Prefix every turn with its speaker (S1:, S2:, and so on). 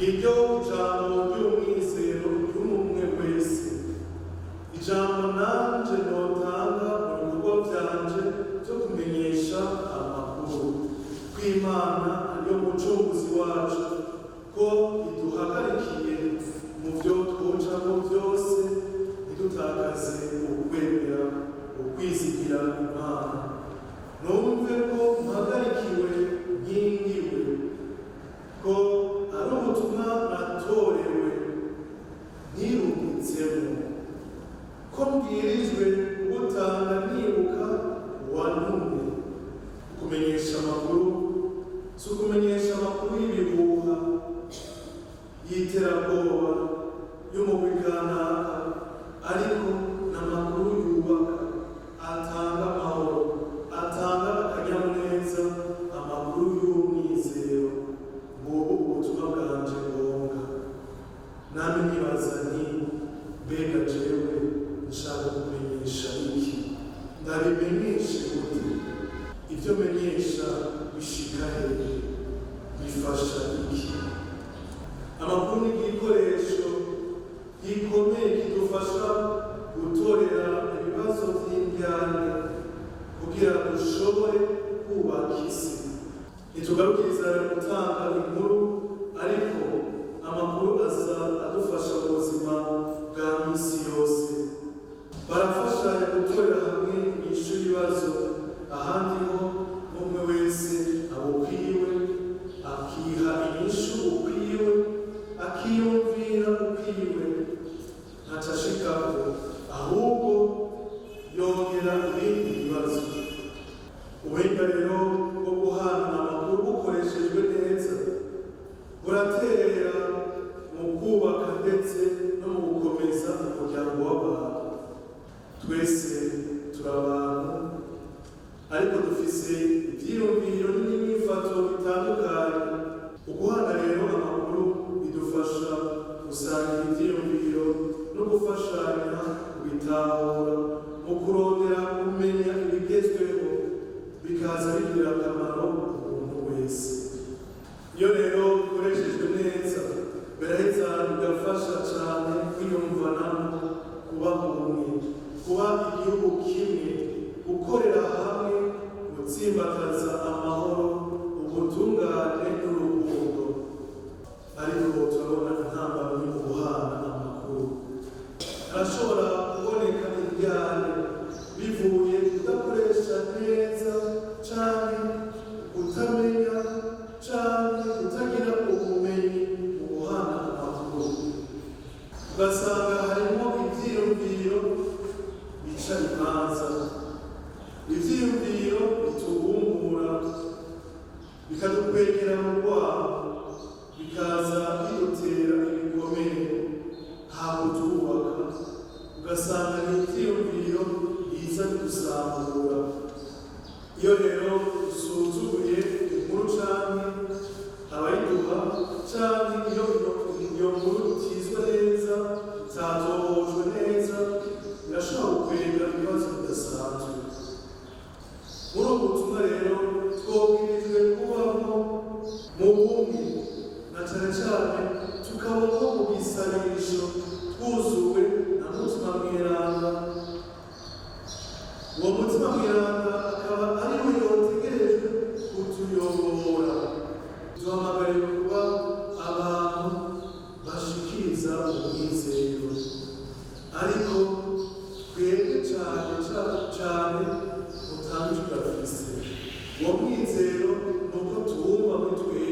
S1: iryo ijambo ry'umwizero ry'umwe wese, ijambo nanje notanga mu bikorwa byanje byo kumenyesha amakuru kw'Imana ariyo mucunguzi wacu, ko iduhagarikiye mu byo twocamo byose, ntidutakaze ukwemera ukwizigira Imana. Numve ko mpagarikiwe nkingiwe, ko ari ubutumwa natorewe ntirungitsemo, ko mbwirijwe gutanga nibuka uwantumye. Kumenyesha amakuru si ukumenyesha amakuru y'ibihuha, y'iterabwoba, y'umugwi kanaka, ariko n'amakuru yubaka, atanga amahoro, atanga akanyamuneza, amakuru y'umwizero. Ngubu ubutumwa bwanje ngombwa. Nami nibaza nti mbega jewe nshaka kumenyesha iki? Ndabimenyeshe gute? Ibyo menyesha bishika hehe? Bifasha iki? Amakuru ni igikoresho gikomeye kidufasha gutorera ibibazo by'indyane kugira dushobore kubaka isi. Ntitugarukiriza gutanga inkuru, ariko amakuru aza adufasha mu buzima bwa misi yose. Barafashanya gutorera hamwe inyishu y'ibibazo, ahandi ho umwe wese aba ukwiwe, akiha inyishu ukwiwe, akiyumvira ukwiwe, ntacashikako, ahubwo yongera ibindi bibazo. Ubuhinga rero bwo guhana amakuru bukoreshejwe neza buraterera mu kubaka ndetse no mu gukomeza umuryango w'abantu. Twese turi abantu, ariko dufise ivyiyumviro n'imyifato bitandukanye. Uguhana rero amakuru bidufasha gusangira ivyiyumviro no gufashanya kubitahura, mu kurondera kumenya ibigezweho, bikaza bigira akamaro umuntu wese. Iyo rero bikoreshejwe neza, biraheza bigafasha cyane kwiyumvanamo, kuba umwe, kuba igihugu kimwe, gukorera hamwe, gutsimbataza amahoro, ubutungane n'urukundo. Ariko turabona intambamyi mu guhana amakuru. Harashobora kuboneka indyane bivuye kudakoresha neza, canke kutamenya, canke kutagira ubumenyi mu guhana amakuru. Ugasanga harimo ivyiyumviro bica imanza, ivyiyumviro bitubumbura, bikadukwegera mu rwabo, bikaza bidutera ibikomere, ntabwo tubaka. Ugasanga ni ivyiyumviro biza bidusambura. Iyo rero dusuzuguye inkuru canke abayiduha, canke iyo nkuru tutizwe neza, itatohojwe neza, birashobora gukwega ibibazo bidasanzwe. Muri ubu butumwa rero twobwirijwe kubaho mu bumwe, na cane cane tukabaho mu gisanisho, twuzuwe na mutima mweranda. Uwo mutima mweranda akaba ari we yotegerejwe kutuyobora. Duhamagariwe kuba abantu bashikiriza umwizero, ariko twebwe cane utange tudafise uwo mwizero. Nuko tuwumva muri twebwe